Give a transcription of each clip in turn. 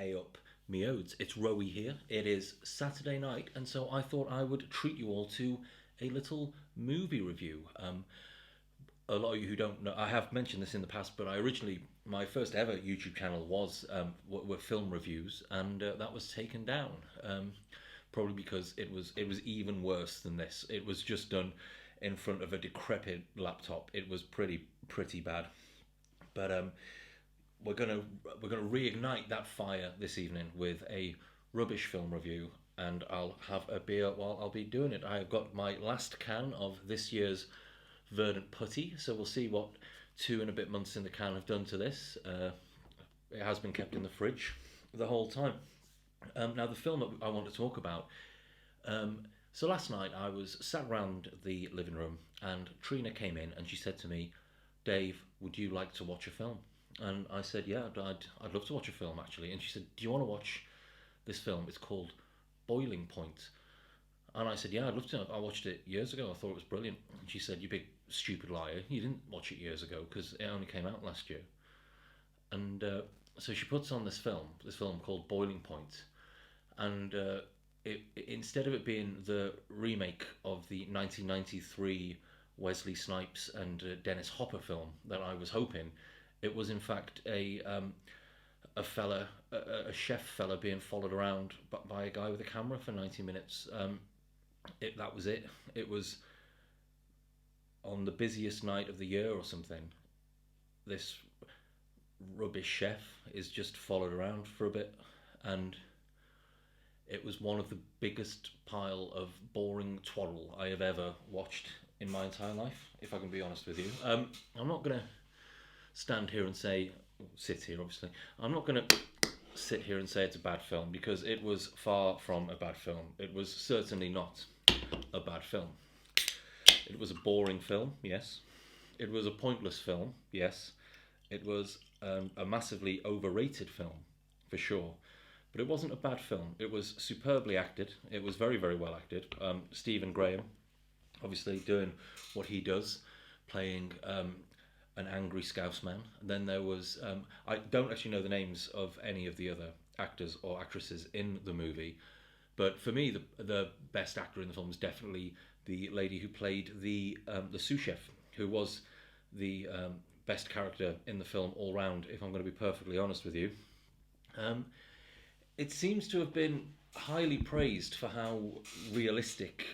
A up me odes. It's Rowie here. It is Saturday night, and so I thought I would treat you all to a little movie review. A lot of you who don't know, I have mentioned this in the past, but my first ever YouTube channel was were film reviews, and that was taken down. Probably because it was even worse than this. It was just done in front of a decrepit laptop. It was pretty bad. But we're gonna reignite that fire this evening with a rubbish film review, and I'll have a beer while I'll be doing it. I've got my last can of this year's Verdant Putty, so we'll see what 2 and a bit months in the can have done to this. It has been kept in the fridge the whole time. Now, the film that I want to talk about. So last night I was sat around the living room, and Trina came in and she said to me, "Dave, would you like to watch a film?" And I said, "Yeah, I'd love to watch a film actually." And she said, "Do you want to watch this film? It's called Boiling Point." And I said, "Yeah, I'd love to. I watched it years ago. I thought it was brilliant." And she said, "You big stupid liar. You didn't watch it years ago because it only came out last year." And so she puts on this film called Boiling Point, and instead of it being the remake of the 1993 Wesley Snipes and Dennis Hopper film that I was hoping, it was in fact a chef fella being followed around by a guy with a camera for 90 minutes. That was it. It was on the busiest night of the year or something. This rubbish chef is just followed around for a bit, and it was one of the biggest pile of boring twaddle I have ever watched in my entire life, if I can be honest with you. I'm not going to sit here obviously. I'm not going to sit here and say it's a bad film, because it was far from a bad film. It was certainly not a bad film. It was a boring film, yes. It was a pointless film, yes. It was a massively overrated film, for sure. But it wasn't a bad film. It was superbly acted. It was very, very well acted. Stephen Graham, obviously doing what he does, playing an angry Scousman. And then there was, I don't actually know the names of any of the other actors or actresses in the movie, but for me, the best actor in the film was definitely the lady who played the sous chef, who was the best character in the film all round, if I'm going to be perfectly honest with you. It seems to have been highly praised for how realistic.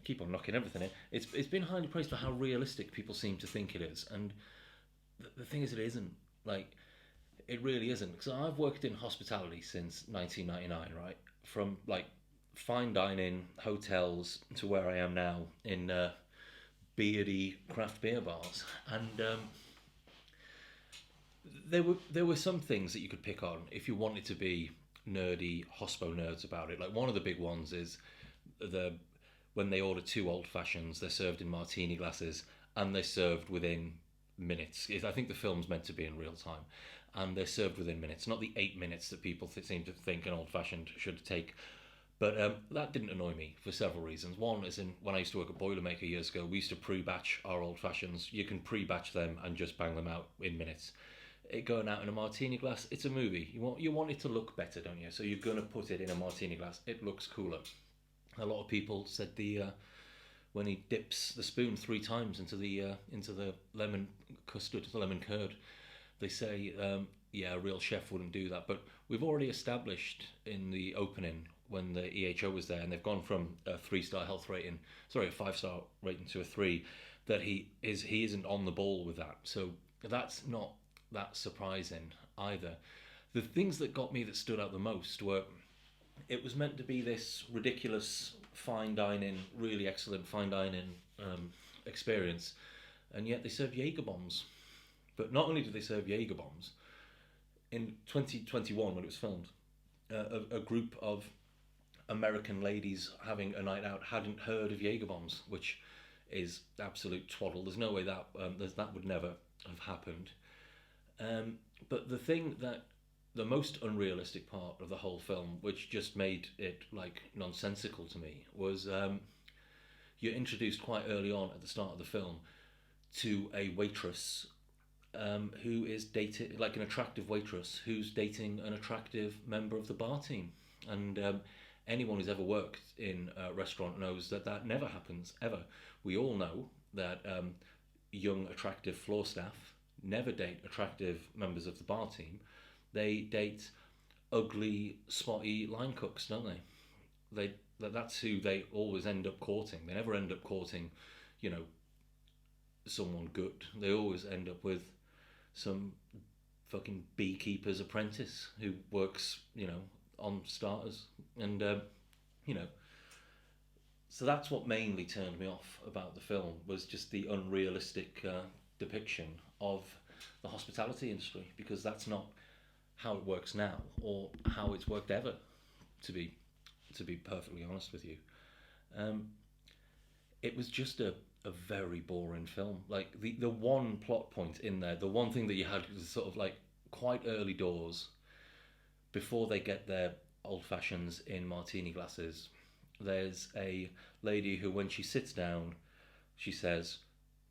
Keep on knocking everything in. It's been highly praised for how realistic people seem to think it is, and the thing is, it isn't. Like, it really isn't. Because I've worked in hospitality since 1999, right? From like fine dining hotels to where I am now in beardy craft beer bars, and there were some things that you could pick on if you wanted to be nerdy hospo nerds about it. Like, one of the big ones is when they order two old fashions, they're served in martini glasses, and they're served within minutes. I think the film's meant to be in real time, and they're served within minutes, not the 8 minutes that people seem to think an old fashioned should take. But that didn't annoy me for several reasons. One is, when I used to work at Boilermaker years ago, we used to pre-batch our old fashions. You can pre-batch them and just bang them out in minutes. It going out in a martini glass, it's a movie. You want it to look better, don't you? So you're going to put it in a martini glass. It looks cooler. A lot of people said when he dips the spoon 3 times into the lemon custard, the lemon curd, they say, yeah, a real chef wouldn't do that. But we've already established in the opening, when the EHO was there, and they've gone from a 3-star health rating, sorry, a 5-star rating to a 3, that he isn't on the ball with that. So that's not that surprising either. The things that got me, that stood out the most, were it was meant to be this ridiculous fine dining, really excellent fine dining experience, and yet they served Jaeger bombs. But not only did they serve Jaeger bombs, in 2021 when it was filmed, a group of American ladies having a night out hadn't heard of Jaeger bombs, which is absolute twaddle. There's no way that would never have happened. But the most unrealistic part of the whole film, which just made it like nonsensical to me, was you're introduced quite early on at the start of the film to a waitress who is dating, like an attractive waitress who's dating an attractive member of the bar team. And anyone who's ever worked in a restaurant knows that that never happens, ever. We all know that young, attractive floor staff never date attractive members of the bar team. They date ugly, spotty line cooks, don't they? That's who they always end up courting. They never end up courting, you know, someone good. They always end up with some fucking beekeeper's apprentice who works, you know, on starters. And you know, so that's what mainly turned me off about the film, was just the unrealistic depiction of the hospitality industry, because that's not how it works now, or how it's worked ever, to be perfectly honest with you. It was just a very boring film. Like the one plot point in there, the one thing that you had was sort of like quite early doors, before they get their old fashions in martini glasses. There's a lady who, when she sits down, she says,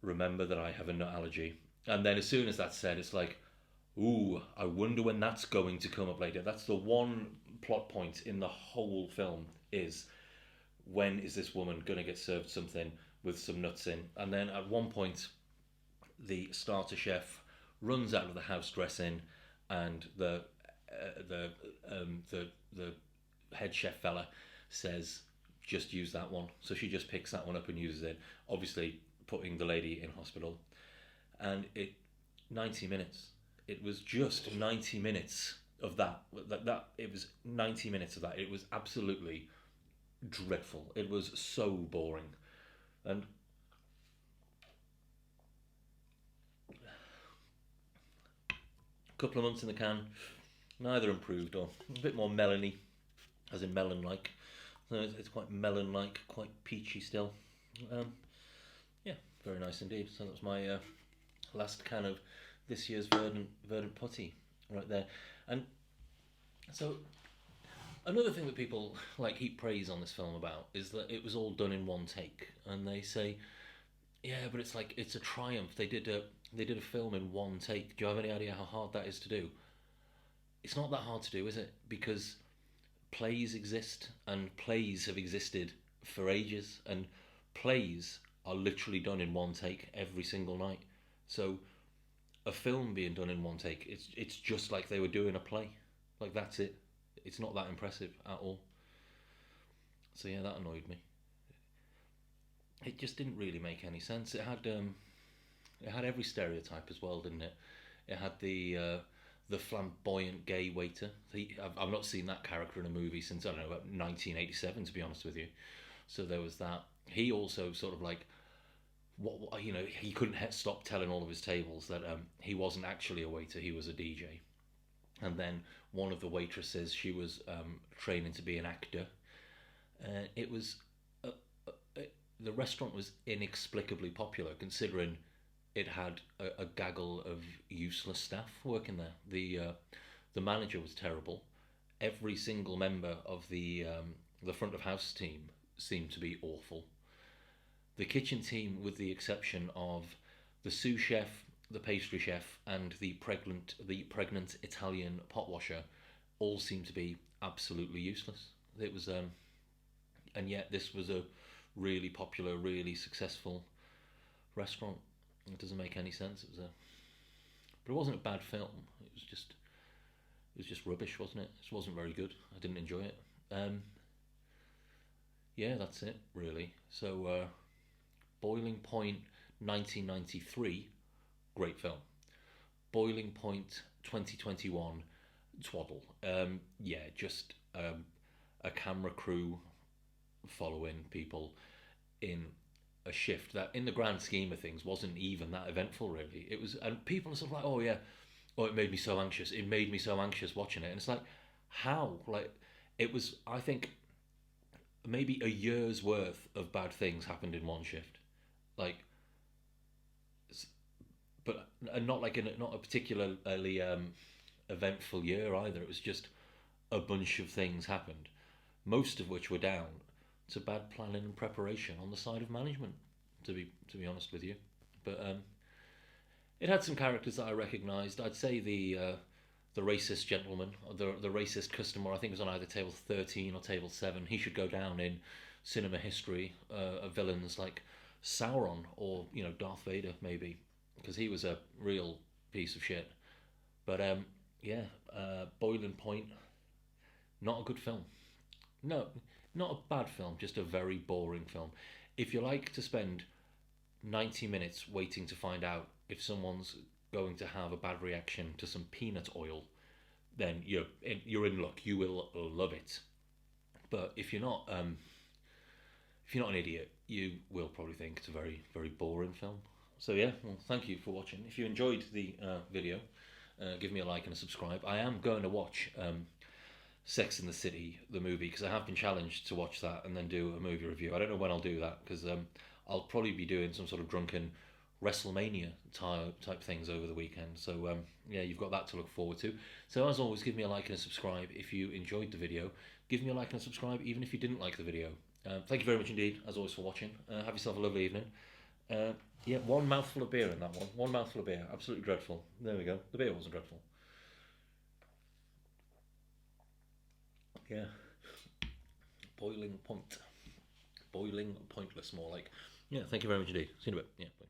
"Remember that I have a nut allergy." And then as soon as that's said, it's like, ooh, I wonder when that's going to come up later. That's the one plot point in the whole film, is when is this woman going to get served something with some nuts in? And then at one point, the starter chef runs out of the house dressing, and the head chef fella says, "Just use that one." So she just picks that one up and uses it, obviously putting the lady in hospital. And 90 minutes. It was just 90 minutes of that. It was 90 minutes of that. It was absolutely dreadful. It was so boring. And a couple of months in the can, neither improved, or a bit more melony, as in melon-like. So it's quite melon-like, quite peachy still. Yeah, very nice indeed. So that's my last can of this year's Verdant Putty right there. And so another thing that people like heap praise on this film about is that it was all done in one take, and they say, yeah, but it's like, it's a triumph. They did a film in one take. Do you have any idea how hard that is to do? It's not that hard to do, is it? Because plays exist, and plays have existed for ages, and plays are literally done in one take every single night. So a film being done in one take, it's just like they were doing a play. Like, that's it. It's not that impressive at all. So yeah, that annoyed me. It just didn't really make any sense. It had every stereotype as well, didn't it? It had the flamboyant gay waiter. I've not seen that character in a movie since, I don't know, about 1987, to be honest with you. So there was that. He also sort of like, what you know, he couldn't stop telling all of his tables that he wasn't actually a waiter, he was a DJ. And then one of the waitresses, she was training to be an actor. It was the restaurant was inexplicably popular, considering it had a gaggle of useless staff working there. The manager was terrible. Every single member of the front of house team seemed to be awful. The kitchen team, with the exception of the sous chef, the pastry chef, and the pregnant Italian pot washer, all seemed to be absolutely useless. It was and yet this was a really popular, really successful restaurant. It doesn't make any sense. But it wasn't a bad film. It was just rubbish, wasn't it? It just wasn't very good. I didn't enjoy it. Yeah, that's it really. So Boiling Point 1993, great film. Boiling Point 2021, twaddle. Yeah, just a camera crew following people in a shift that, in the grand scheme of things, wasn't even that eventful, really. It was, and people are sort of like, oh yeah, oh, it made me so anxious. It made me so anxious watching it, and it's like, how? Like, it was. I think maybe a year's worth of bad things happened in one shift, like, but and not like not a particularly eventful year either. It was just a bunch of things happened, most of which were down to bad planning and preparation on the side of management. To be honest with you, but It had some characters that I recognised. I'd say the racist gentleman, or the racist customer, I think was on either table 13 or table 7. He should go down in cinema history of villains like Sauron or Darth Vader maybe, because he was a real piece of shit. But yeah, Boiling Point, not a good film. No, not a bad film, just a very boring film. If you like to spend 90 minutes waiting to find out if someone's going to have a bad reaction to some peanut oil, then you're in luck. You will love it. But if you're not an idiot, you will probably think it's a very very boring film. So yeah, well, thank you for watching. If you enjoyed the video, give me a like and a subscribe. I am going to watch Sex in the City, the movie, because I have been challenged to watch that and then do a movie review. I don't know when I'll do that because I'll probably be doing some sort of drunken WrestleMania type things over the weekend. So yeah, you've got that to look forward to. So as always, give me a like and a subscribe if you enjoyed the video. Give me a like and a subscribe even if you didn't like the video. Thank you very much indeed, as always, for watching. Have yourself a lovely evening. Yeah, one mouthful of beer in that one. One mouthful of beer. Absolutely dreadful. There we go. The beer wasn't dreadful. Yeah. Boiling point. Boiling pointless, more like. Yeah, thank you very much indeed. See you in a bit. Yeah, bye.